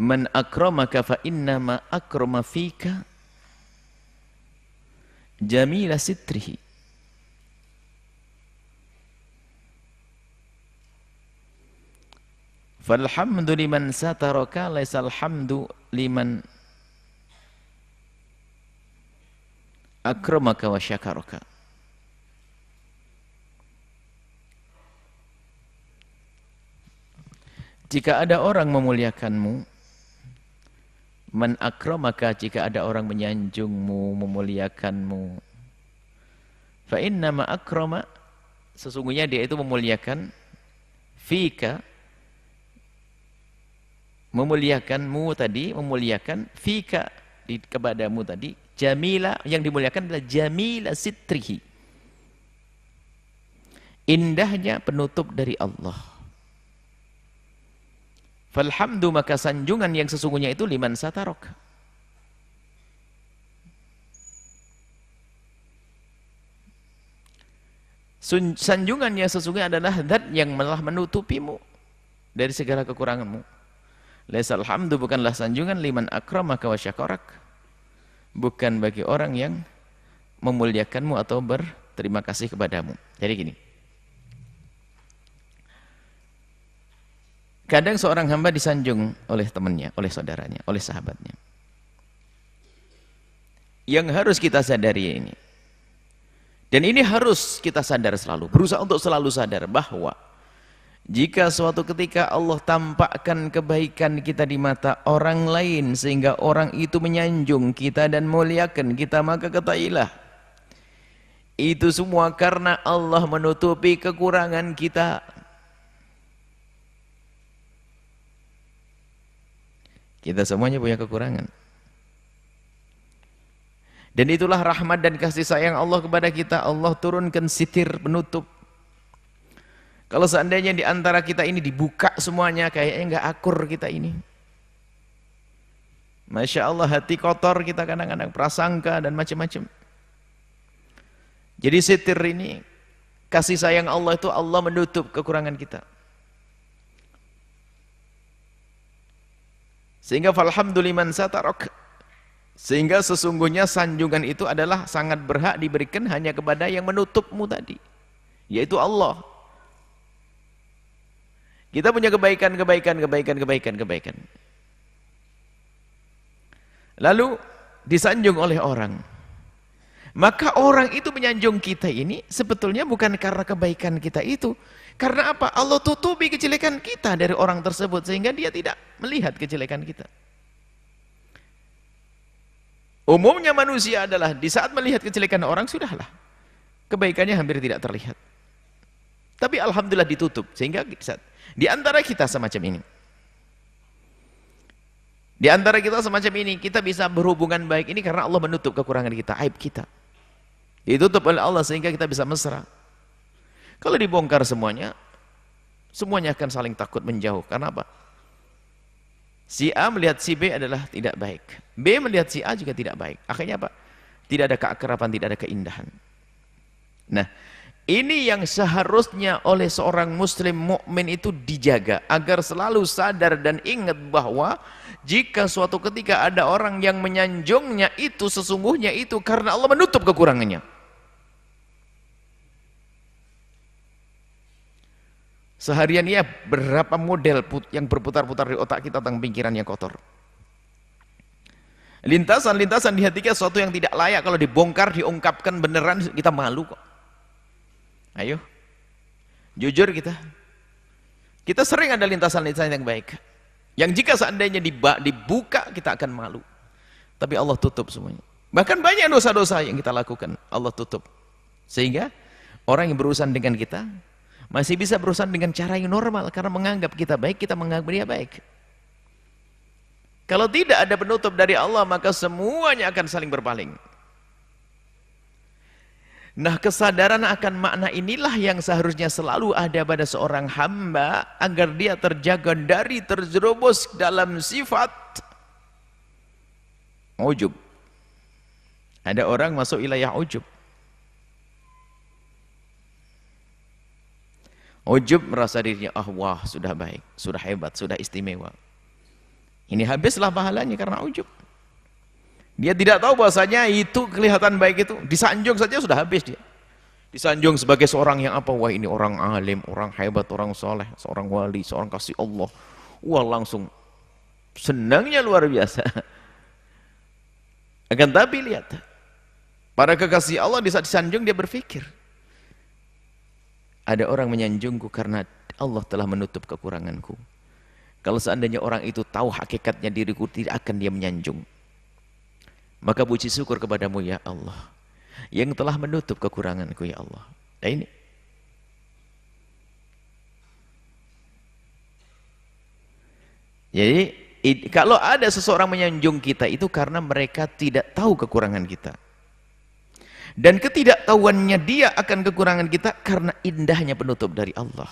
Man akramaka fa innama akrama fika jamila sitrihi. Falhamdu liman sataraka laisal hamdu liman akramaka wa syakaraka. Jika ada orang memuliakanmu, man akramaka, jika ada orang menyanjungmu, memuliakanmu, fa innama akrama, sesungguhnya dia itu memuliakan, fika, memuliakanmu tadi, memuliakan, fika, kepadamu tadi, jamila, yang dimuliakan adalah jamila sitrihi, indahnya penutup dari Allah. Falhamdu, maka sanjungan yang sesungguhnya itu liman satarok, sanjungan yang sesungguhnya adalah zat yang telah menutupimu dari segala kekuranganmu. Laisal hamdu, bukanlah sanjungan liman akramaka wa syakarak, bukan bagi orang yang memuliakanmu atau berterima kasih kepadamu. Jadi gini, kadang seorang hamba disanjung oleh temannya, oleh saudaranya, oleh sahabatnya. Yang harus kita sadari ini, dan ini harus kita sadar selalu, berusaha untuk selalu sadar bahwa jika suatu ketika Allah tampakkan kebaikan kita di mata orang lain sehingga orang itu menyanjung kita dan muliakan kita, maka ketahuilah itu semua karena Allah menutupi kekurangan kita. Kita semuanya punya kekurangan. Dan itulah rahmat dan kasih sayang Allah kepada kita. Allah turunkan sitir penutup. Kalau seandainya di antara kita ini dibuka semuanya, kayaknya nggak akur kita ini. Masya Allah, hati kotor kita kadang-kadang, prasangka dan macam-macam. Jadi sitir ini, kasih sayang Allah itu Allah menutup kekurangan kita. Sehingga falhamduliman satarok, sehingga sesungguhnya sanjungan itu adalah sangat berhak diberikan hanya kepada yang menutupmu tadi, yaitu Allah. Kita punya kebaikan. Lalu disanjung oleh orang. Maka orang itu menyanjung kita ini sebetulnya bukan karena kebaikan kita itu. Karena apa? Allah tutupi kejelekan kita dari orang tersebut sehingga dia tidak melihat kejelekan kita. Umumnya manusia adalah di saat melihat kejelekan orang, sudahlah, kebaikannya hampir tidak terlihat. Tapi alhamdulillah ditutup, sehingga di antara kita semacam ini. Di antara kita semacam ini, kita bisa berhubungan baik ini karena Allah menutup kekurangan kita, aib kita. Ditutup oleh Allah sehingga kita bisa mesra. Kalau dibongkar semuanya akan saling takut menjauh. Karena apa? Si A melihat si B adalah tidak baik. B melihat si A juga tidak baik. Akhirnya apa? Tidak ada keakraban, tidak ada keindahan. Nah, ini yang seharusnya oleh seorang muslim mukmin itu dijaga agar selalu sadar dan ingat bahwa jika suatu ketika ada orang yang menyanjungnya itu sesungguhnya itu karena Allah menutup kekurangannya. Seharian ya berapa model yang berputar-putar di otak kita tentang pikiran yang kotor. Lintasan-lintasan di hati kita sesuatu yang tidak layak kalau dibongkar, diungkapkan beneran kita malu kok. Ayo, jujur kita. Kita sering ada lintasan-lintasan yang baik, yang jika seandainya dibuka kita akan malu. Tapi Allah tutup semuanya. Bahkan banyak dosa-dosa yang kita lakukan Allah tutup. Sehingga orang yang berurusan dengan kita masih bisa berurusan dengan cara yang normal karena menganggap kita baik, kita menganggap dia baik. Kalau tidak ada penutup dari Allah, maka semuanya akan saling berpaling. Nah, kesadaran akan makna inilah yang seharusnya selalu ada pada seorang hamba agar dia terjaga dari terjerumus dalam sifat ujub. Ada orang masuk wilayah ujub. Ujub merasa dirinya, wah sudah baik, sudah hebat, sudah istimewa. Ini habislah pahalanya karena ujub. Dia tidak tahu bahasanya itu kelihatan baik itu, disanjung saja sudah habis dia. Disanjung sebagai seorang yang apa? Wah, ini orang alim, orang hebat, orang soleh, seorang wali, seorang kasih Allah. Wah, langsung senangnya luar biasa. Akan tapi lihat, para kekasih Allah di saat disanjung dia berpikir, ada orang menyanjungku karena Allah telah menutup kekuranganku. Kalau seandainya orang itu tahu hakikatnya diriku, tidak akan dia menyanjung. Maka puji syukur kepadamu ya Allah, yang telah menutup kekuranganku ya Allah. Nah ini. Jadi kalau ada seseorang menyanjung kita itu karena mereka tidak tahu kekurangan kita. Dan ketidaktahuannya dia akan kekurangan kita karena indahnya penutup dari Allah.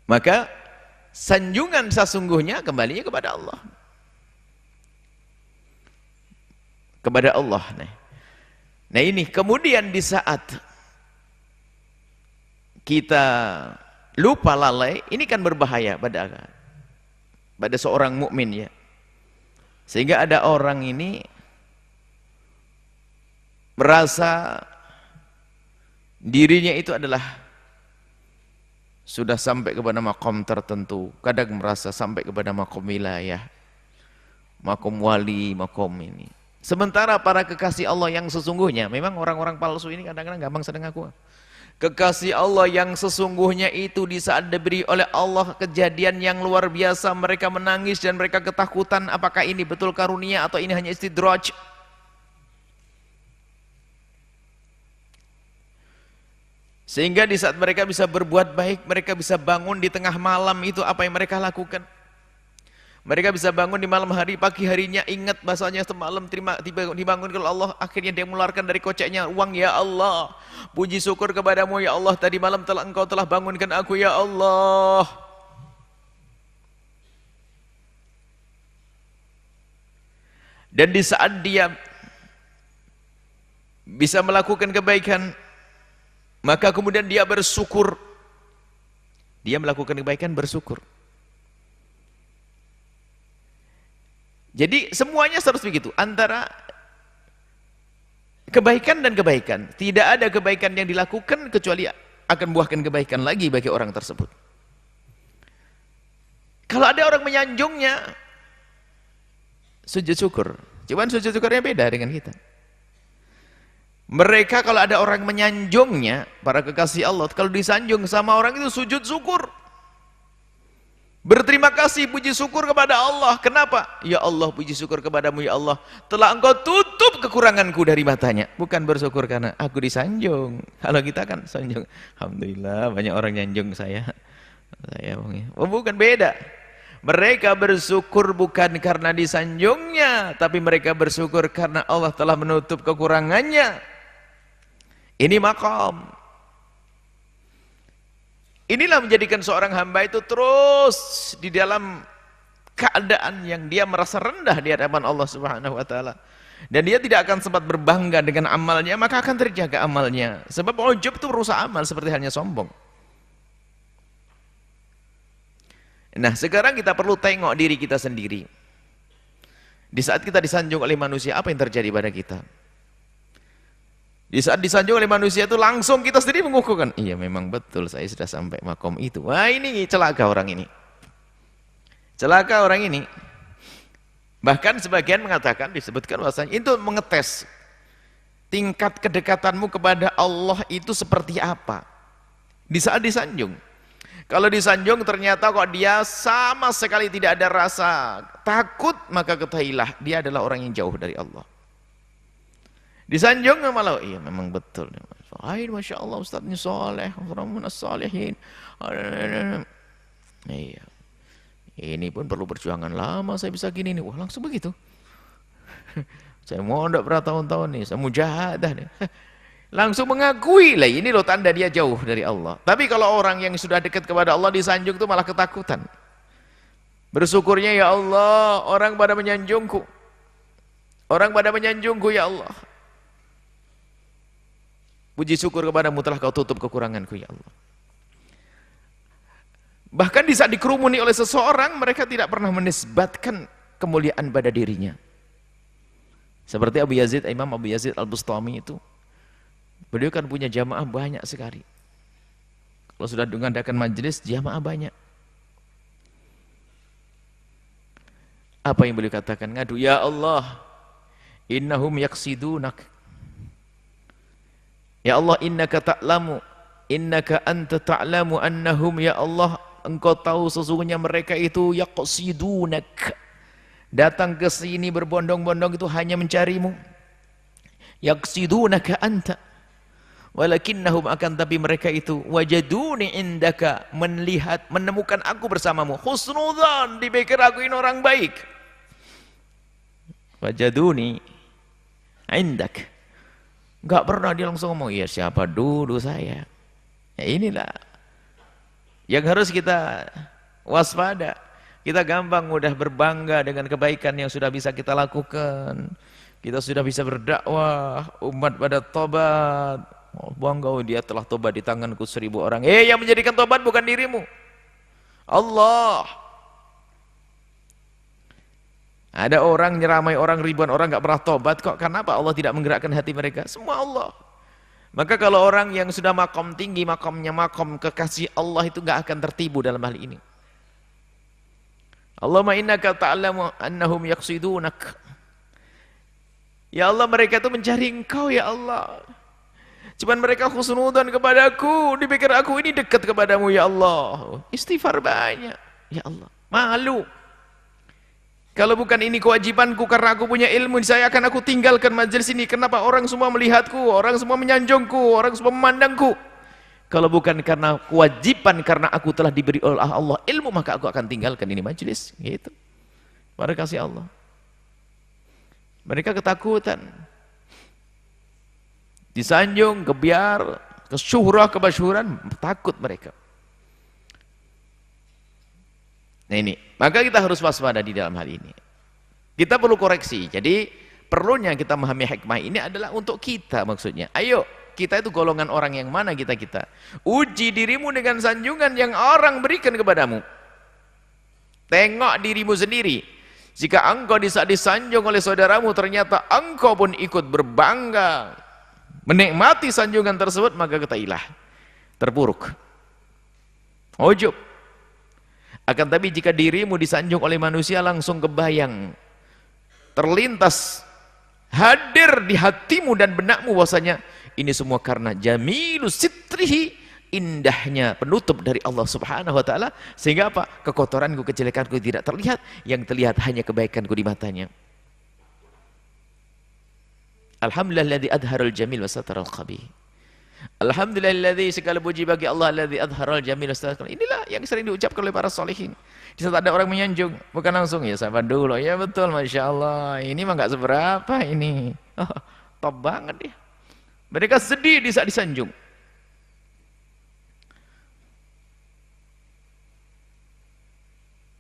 Maka sanjungan sesungguhnya kembalinya kepada Allah. Kepada Allah. Nah ini kemudian di saat kita lupa lalai, ini kan berbahaya pada seorang mukmin ya. Sehingga ada orang ini merasa dirinya itu adalah sudah sampai kepada makom tertentu, kadang merasa sampai kepada makom wilayah, makom wali, makom ini. Sementara para kekasih Allah yang sesungguhnya, memang orang-orang palsu ini kadang-kadang gampang sedang ngaku. Kekasih Allah yang sesungguhnya itu di saat diberi oleh Allah kejadian yang luar biasa, mereka menangis dan mereka ketakutan, apakah ini betul karunia atau ini hanya istidraj. Sehingga di saat mereka bisa berbuat baik, mereka bisa bangun di tengah malam, itu apa yang mereka lakukan. Mereka bisa bangun di malam hari, pagi harinya ingat bahasanya semalam dibangun oleh Allah, akhirnya dia mengeluarkan dari koceknya uang, ya Allah, puji syukur kepadamu ya Allah, tadi malam engkau telah bangunkan aku ya Allah. Dan di saat dia bisa melakukan kebaikan, maka kemudian dia bersyukur. Dia melakukan kebaikan, bersyukur. Jadi semuanya harus begitu, antara kebaikan dan kebaikan. Tidak ada kebaikan yang dilakukan kecuali akan buahkan kebaikan lagi bagi orang tersebut. Kalau ada orang menyanjungnya, sujud syukur. Cuman sujud syukurnya beda dengan kita. Mereka kalau ada orang menyanjungnya, para kekasih Allah, kalau disanjung sama orang itu sujud syukur. Berterima kasih, puji syukur kepada Allah. Kenapa? Ya Allah, puji syukur kepadamu ya Allah, telah engkau tutup kekuranganku dari matanya. Bukan bersyukur karena aku disanjung. Kalau kita kan sanjung, alhamdulillah banyak orang nyanjung saya. Bukan, beda. Mereka bersyukur bukan karena disanjungnya, tapi mereka bersyukur karena Allah telah menutup kekurangannya. Ini maqam. Inilah menjadikan seorang hamba itu terus di dalam keadaan yang dia merasa rendah di hadapan Allah Subhanahu wa taala. Dan dia tidak akan sempat berbangga dengan amalnya, maka akan terjaga amalnya. Sebab ujub itu merusak amal seperti halnya sombong. Nah, sekarang kita perlu tengok diri kita sendiri. Di saat kita disanjung oleh manusia, apa yang terjadi pada kita? Di saat disanjung oleh manusia itu langsung kita sendiri mengukuhkan, iya memang betul saya sudah sampai makom itu. Wah, ini celaka orang ini. Celaka orang ini. Bahkan sebagian mengatakan, disebutkan bahwasanya itu mengetes tingkat kedekatanmu kepada Allah itu seperti apa. Di saat disanjung. Kalau disanjung ternyata kok dia sama sekali tidak ada rasa takut, maka ketahuilah dia adalah orang yang jauh dari Allah. Disanjung malah, iya memang betul. Masya Allah Ustaz ini soleh, orang salihin. Iya. Ini pun perlu perjuangan lama saya bisa gini nih. Wah, langsung begitu. Saya mau ndak bertahun-tahun nih, saya mujahadah nih. Langsung mengakui lah, ini loh tanda dia jauh dari Allah. Tapi kalau orang yang sudah dekat kepada Allah disanjung itu malah ketakutan. Bersyukurnya ya Allah, orang pada menyanjungku. Orang pada menyanjungku ya Allah. Puji syukur kepadamu telah kau tutup kekuranganku ya Allah. Bahkan di saat dikerumuni oleh seseorang, mereka tidak pernah menisbatkan kemuliaan pada dirinya. Seperti Imam Abu Yazid Al-Bustami itu. Beliau kan punya jamaah banyak sekali. Kalau sudah mengadakan majelis, jamaah banyak. Apa yang beliau katakan? Ngadu, ya Allah, innahum yaksidunak. Ya Allah, innaka ta'lamu, innaka anta ta'lamu annahum, ya Allah, engkau tahu sesungguhnya mereka itu yaksidunak. Datang ke sini berbondong-bondong itu hanya mencarimu. Yaksidunaka anta. Walakinnahum, akan tapi mereka itu wajaduni indaka, melihat, menemukan aku bersamamu. Husnudzan, dipikir aku ini orang baik. Wajaduni indak. Enggak pernah dia langsung ngomong, iya siapa dulu saya. Ya inilah yang harus kita waspada. Kita gampang mudah berbangga dengan kebaikan yang sudah bisa kita lakukan. Kita sudah bisa berdakwah, umat pada tobat. Oh, bangga, oh, dia telah tobat di tanganku 1000 orang. Yang menjadikan tobat bukan dirimu, Allah. Ada orang nyeramai orang, ribuan orang gak pernah tobat kok. Kenapa Allah tidak menggerakkan hati mereka? Semua Allah. Maka kalau orang yang sudah makom tinggi, makomnya makom kekasih Allah, itu gak akan tertipu dalam hal ini. Allahumma innaka ta'lamu annahum yaksidunak. Ya Allah, mereka itu mencari engkau ya Allah. Cuman mereka khusnudan kepadaku, dipikir aku ini dekat kepadamu ya Allah. Istighfar banyak ya Allah. Malu. Kalau bukan ini kewajibanku, karena aku punya ilmu, saya akan aku tinggalkan majelis ini. Kenapa orang semua melihatku, orang semua menyanjungku, orang semua memandangku? Kalau bukan karena kewajiban, karena aku telah diberi oleh Allah ilmu, maka aku akan tinggalkan ini majelis. Gitu. Pada kasih Allah. Mereka ketakutan. Disanjung, kebiar, kesyuhrah, kebasyuran, takut mereka. Nah ini, maka kita harus waspada di dalam hal ini. Kita perlu koreksi. Jadi perlunya kita memahami hikmah ini adalah untuk kita maksudnya. Ayo, kita itu golongan orang yang mana kita? Uji dirimu dengan sanjungan yang orang berikan kepadamu. Tengok dirimu sendiri. Jika engkau di saat disanjung oleh saudaramu ternyata engkau pun ikut berbangga, menikmati sanjungan tersebut, maka ketahuilah terpuruk, ujub. Akan tapi jika dirimu disanjung oleh manusia, langsung kebayang, terlintas, hadir di hatimu dan benakmu bahwasanya ini semua karena jamilus sitrihi, indahnya penutup dari Allah Subhanahu wa taala, sehingga apa? Kekotoranku, kejelekanku tidak terlihat, yang terlihat hanya kebaikanku di matanya. Alhamdulillahilladzi adharul jamil wa sataral qabih. Alhamdulillahilladzi, segala puji bagi Allah alladzi adharul jamil wa sataral qabih. Inilah yang sering diucapkan oleh para sholihin. Di saat ada orang menyanjung, bukan langsung ya sahabat dulu, ya betul, Masya Allah, ini mah gak seberapa ini. Oh, top banget dia. Mereka sedih di saat disanjung.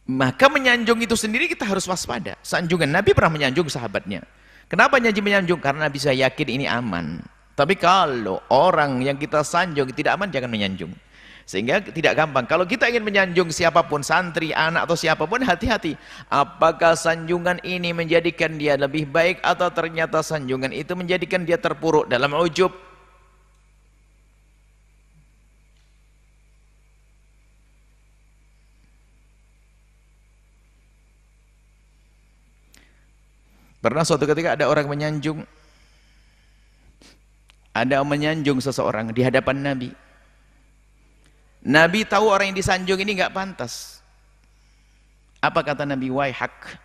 Maka menyanjung itu sendiri kita harus waspada. Sanjungan, Nabi pernah menyanjung sahabatnya. Kenapa menyanjung? Karena Nabi saya yakin ini aman. Tapi kalau orang yang kita sanjung tidak aman, jangan menyanjung. Sehingga tidak gampang. Kalau kita ingin menyanjung siapapun, santri, anak atau siapapun, hati-hati. Apakah sanjungan ini menjadikan dia lebih baik, atau ternyata sanjungan itu menjadikan dia terpuruk dalam ujub. Pernah suatu ketika ada orang menyanjung, seseorang di hadapan Nabi. Nabi tahu orang yang disanjung ini nggak pantas. Apa kata Nabi? Waihak,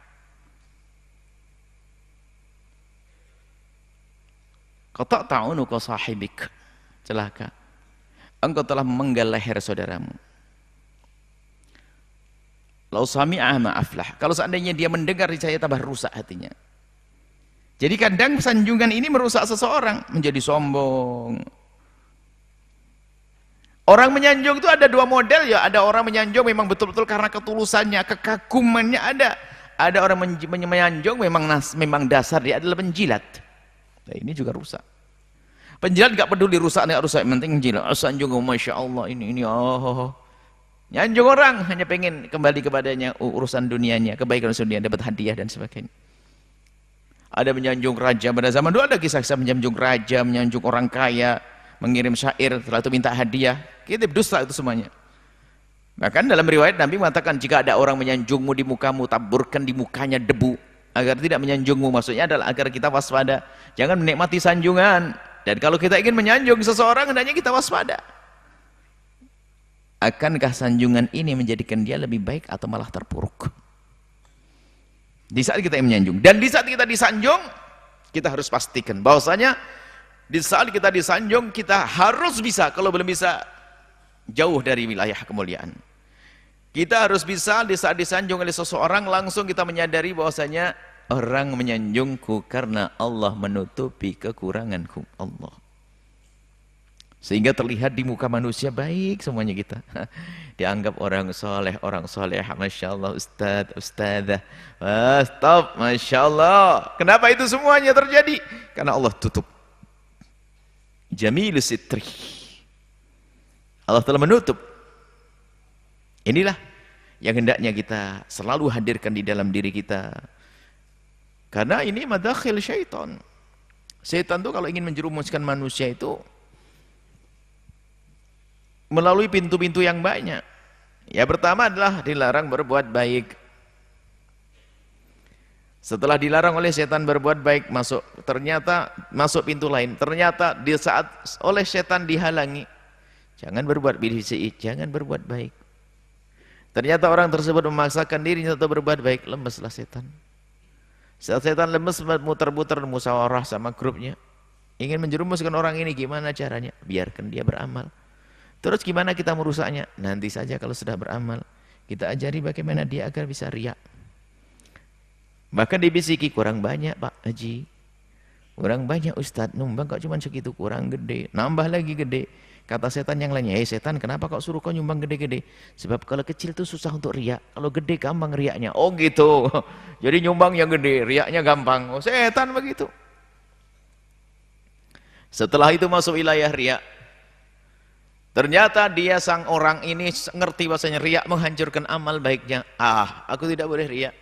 qata'ta unuqa sahibik, celaka, engkau telah memenggal leher saudaramu. Lau sami'ah ma aflah, kalau seandainya dia mendengar saya tambah rusak hatinya. Jadi kadang sanjungan ini merusak seseorang, menjadi sombong. Orang menyanjung itu ada dua model ya. Ada orang menyanjung memang betul-betul karena ketulusannya, kekagumannya ada. Ada orang menyanjung memang dasar dia adalah penjilat. Nah, ini juga rusak. Penjilat nggak peduli rusak nggak rusak, yang penting jilat. Sanjung, masya Allah ini oh. Nyanjung orang hanya pengen kembali kepadanya urusan dunianya, kebaikan dunia, dapat hadiah dan sebagainya. Ada menyanjung raja, pada zaman dulu ada kisah-kisah menyanjung raja, menyanjung orang kaya, mengirim syair, setelah itu minta hadiah. Kita dusta itu semuanya. Bahkan dalam riwayat Nabi mengatakan, jika ada orang menyanjungmu di mukamu, taburkan di mukanya debu agar tidak menyanjungmu. Maksudnya adalah agar kita waspada, jangan menikmati sanjungan. Dan kalau kita ingin menyanjung seseorang, hendaknya kita waspada. Akankah sanjungan ini menjadikan dia lebih baik atau malah terpuruk? Di saat kita ingin menyanjung, dan di saat kita disanjung, kita harus pastikan bahwasanya di saat kita disanjung, kita harus bisa, kalau belum bisa, jauh dari wilayah kemuliaan. Kita harus bisa di saat disanjung oleh seseorang, langsung kita menyadari bahwasanya orang menyanjungku karena Allah menutupi kekuranganku. Allah. Sehingga terlihat di muka manusia baik semuanya kita. Dianggap orang soleh, Masya Allah, Ustadz, Ustadzah. Stop, Masya Allah. Kenapa itu semuanya terjadi? Karena Allah tutup. Jamil sitri. Allah telah menutup. Inilah yang hendaknya kita selalu hadirkan di dalam diri kita. Karena ini madakhil syaitan. Syaitan itu kalau ingin menjerumuskan manusia itu melalui pintu-pintu yang banyak. Ya, pertama adalah dilarang berbuat baik. Setelah dilarang oleh setan berbuat baik, ternyata masuk pintu lain. Ternyata di saat oleh setan dihalangi, jangan berbuat baik, jangan berbuat baik. Ternyata orang tersebut memaksakan dirinya untuk berbuat baik, lemeslah setan. Saat setan lemes, muter-muter musyawarah sama grupnya, ingin menjerumuskan orang ini, gimana caranya? Biarkan dia beramal. Terus gimana kita merusaknya? Nanti saja kalau sudah beramal, kita ajari bagaimana dia agar bisa riya. Bahkan dibisiki, kurang banyak Pak Haji, kurang banyak Ustadz, numbang kok cuma segitu, kurang gede, nambah lagi gede. Kata setan yang lainnya, hei setan, kenapa kok suruh kau nyumbang gede-gede? Sebab kalau kecil itu susah untuk riak, kalau gede gampang riaknya. Oh gitu, jadi nyumbang yang gede, riaknya gampang. Oh, setan begitu. Setelah itu masuk wilayah riak. Ternyata dia sang orang ini ngerti bahasanya riak menghancurkan amal baiknya. Aku tidak boleh riak.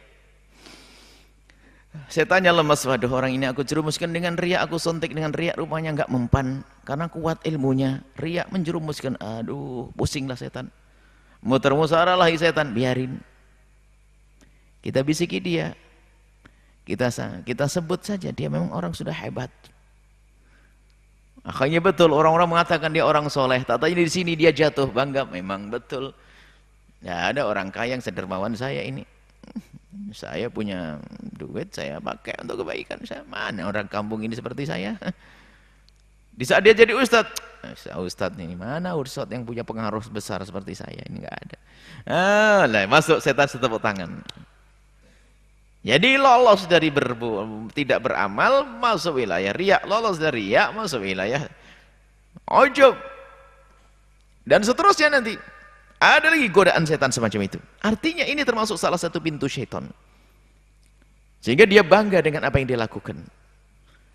Setannya lemas, waduh orang ini aku jerumuskan dengan riak, aku sontek dengan riak, rupanya enggak mempan karena kuat ilmunya. Riak menjerumuskan, aduh pusinglah setan. Muter-musyawarah lah setan, biarin. Kita bisiki dia, kita sebut saja dia memang orang sudah hebat. Akhirnya betul orang-orang mengatakan dia orang soleh. Tatanya di sini dia jatuh, bangga, memang betul. Ya ada orang kaya yang sedermawan saya ini. Saya punya duit, saya pakai untuk kebaikan saya. Mana orang kampung ini seperti saya? Di saat dia jadi ustadz, ustadz ini mana ustadz yang punya pengaruh besar seperti saya? Ini enggak ada. Masuk setan setepuk tangan. Jadi lolos dari tidak beramal, masuk wilayah riak. Lolos dari riak, masuk wilayah ujub. Dan seterusnya nanti. Ada lagi godaan setan semacam itu. Artinya ini termasuk salah satu pintu syaitan. Sehingga dia bangga dengan apa yang dia lakukan.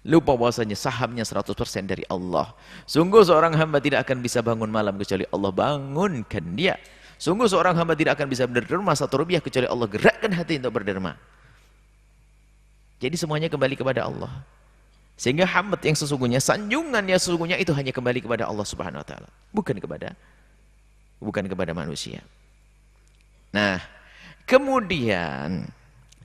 Lupa bahwasanya sahamnya 100% dari Allah. Sungguh seorang hamba tidak akan bisa bangun malam kecuali Allah bangunkan dia. Sungguh seorang hamba tidak akan bisa berderma 1 rupiah kecuali Allah gerakkan hati untuk berderma. Jadi semuanya kembali kepada Allah. Sehingga hamd yang sesungguhnya, sanjungannya sesungguhnya itu hanya kembali kepada Allah Subhanahu wa taala, bukan kepada manusia. Nah, kemudian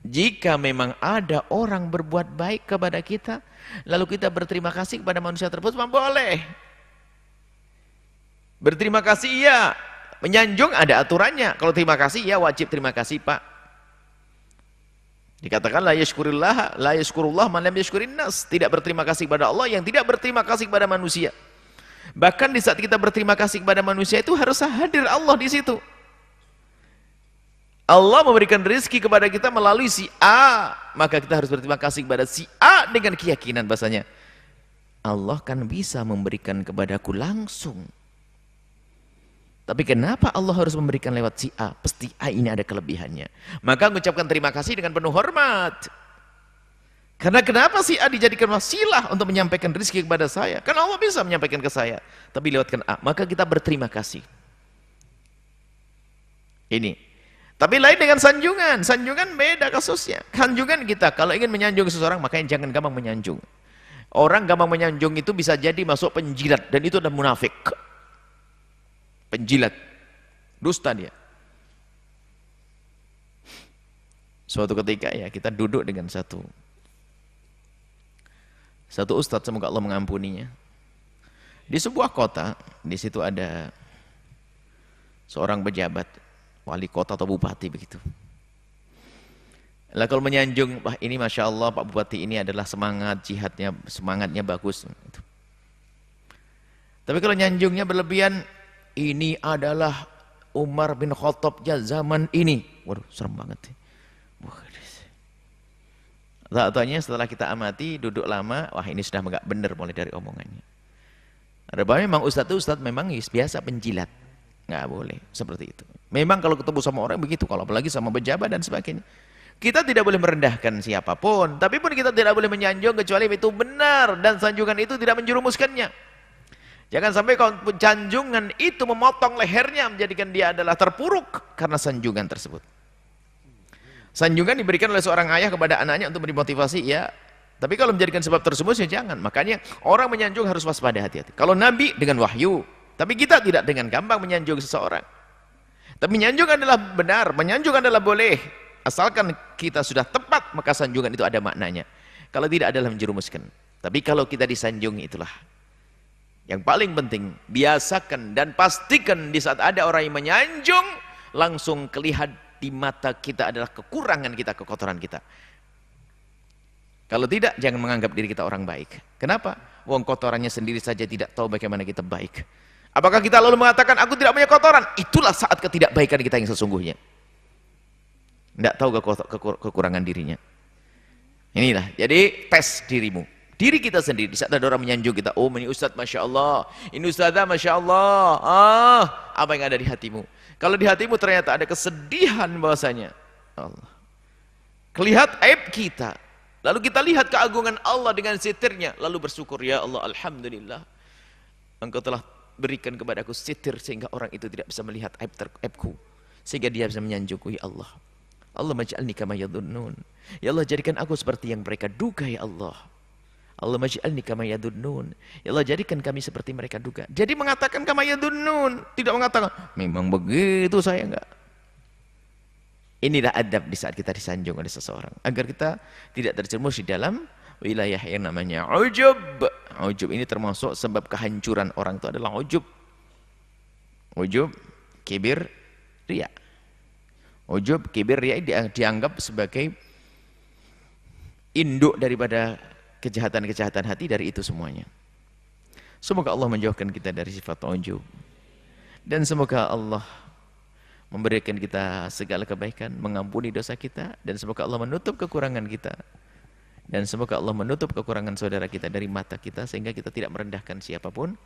jika memang ada orang berbuat baik kepada kita, lalu kita berterima kasih kepada manusia tersebut, boleh. Berterima kasih iya, menyanjung ada aturannya. Kalau terima kasih ya wajib terima kasih Pak. Dikatakan la yashkurullah man lam yashkurin nas, tidak berterima kasih kepada Allah yang tidak berterima kasih kepada manusia. Bahkan di saat kita berterima kasih kepada manusia itu harus hadir Allah di situ. Allah memberikan rezeki kepada kita melalui si A, maka kita harus berterima kasih kepada si A dengan keyakinan bahasanya Allah kan bisa memberikan kepadaku langsung. Tapi kenapa Allah harus memberikan lewat si A? Pasti A ini ada kelebihannya. Maka mengucapkan terima kasih dengan penuh hormat. Karena kenapa si A dijadikan wasilah untuk menyampaikan rezeki kepada saya? Karena Allah bisa menyampaikan ke saya, tapi lewatkan A. Maka kita berterima kasih. Ini. Tapi lain dengan sanjungan. Sanjungan beda kasusnya. Sanjungan kita, kalau ingin menyanjung seseorang, makanya jangan gampang menyanjung. Orang gampang menyanjung itu bisa jadi masuk penjilat. Dan itu adalah munafik. Penjilat. Dusta dia. Suatu ketika ya kita duduk dengan satu ustadz, semoga Allah mengampuninya. Di sebuah kota, di situ ada seorang pejabat, wali kota atau bupati begitu. Lah kalau menyanjung, wah ini Masya Allah Pak Bupati ini adalah semangat jihadnya, semangatnya bagus. Tapi kalau nyanjungnya berlebihan, ini adalah Umar bin Khattab zaman ini. Waduh, serem banget. Tak-taknya setelah kita amati, duduk lama, wah ini sudah enggak benar mulai dari omongannya. Ada memang ustadz memang biasa penjilat. Enggak boleh seperti itu. Memang kalau ketemu sama orang begitu, kalau apalagi sama pejabat dan sebagainya. Kita tidak boleh merendahkan siapapun, tapi pun kita tidak boleh menyanjung kecuali itu benar dan sanjungan itu tidak menjerumuskannya. Jangan sampai kalau sanjungan itu memotong lehernya, menjadikan dia adalah terpuruk karena sanjungan tersebut. Sanjungan diberikan oleh seorang ayah kepada anaknya untuk dimotivasi, ya. Tapi kalau menjadikan sebab tersebut, ya jangan. Makanya orang menyanjung harus waspada, hati-hati. Kalau Nabi dengan wahyu, tapi kita tidak dengan gampang menyanjung seseorang. Tapi menyanjung adalah benar, menyanjung adalah boleh. Asalkan kita sudah tepat, maka sanjungan itu ada maknanya. Kalau tidak adalah menjerumuskan. Tapi kalau kita disanjung, itulah yang paling penting. Biasakan dan pastikan di saat ada orang yang menyanjung, langsung kelihatan di mata kita adalah kekurangan kita, kekotoran kita. Kalau tidak, jangan menganggap diri kita orang baik. Kenapa? Wong kotorannya sendiri saja tidak tahu bagaimana kita baik. Apakah kita lalu mengatakan aku tidak punya kotoran? Itulah saat ketidakbaikan kita yang sesungguhnya. Tidak tahu kekurangan dirinya. Inilah, jadi tes dirimu. Diri kita sendiri. Di saat ada orang menyanjung kita, oh ini Ustadz Masya Allah, ini Ustadzah Masya Allah. Apa yang ada di hatimu? Kalau di hatimu ternyata ada kesedihan bahwasanya Allah, lihat aib kita, lalu kita lihat keagungan Allah dengan sitirnya, lalu bersyukur, ya Allah Alhamdulillah Engkau telah berikan kepadaku sitir sehingga orang itu tidak bisa melihat aibku, sehingga dia bisa menyanjungku, ya Allah. Allah maj'alni kama yadhunnun, ya Allah jadikan aku seperti yang mereka duga, ya Allah. Allah maj'alni kama yadhunnun, ya Allah jadikan kami seperti mereka duga. Jadi mengatakan kama yadhunnun, tidak mengatakan memang begitu saya, enggak. Inilah adab di saat kita disanjung oleh seseorang, agar kita tidak terjerumus di dalam wilayah yang namanya ujub. Ujub ini termasuk sebab kehancuran orang itu adalah ujub. Ujub, kibir, riya. Ujub, kibir, riya dianggap sebagai induk daripada kejahatan-kejahatan hati, dari itu semuanya. Semoga Allah menjauhkan kita dari sifat ujub, dan semoga Allah memberikan kita segala kebaikan, mengampuni dosa kita, dan semoga Allah menutup kekurangan kita, dan semoga Allah menutup kekurangan saudara kita dari mata kita, sehingga kita tidak merendahkan siapapun.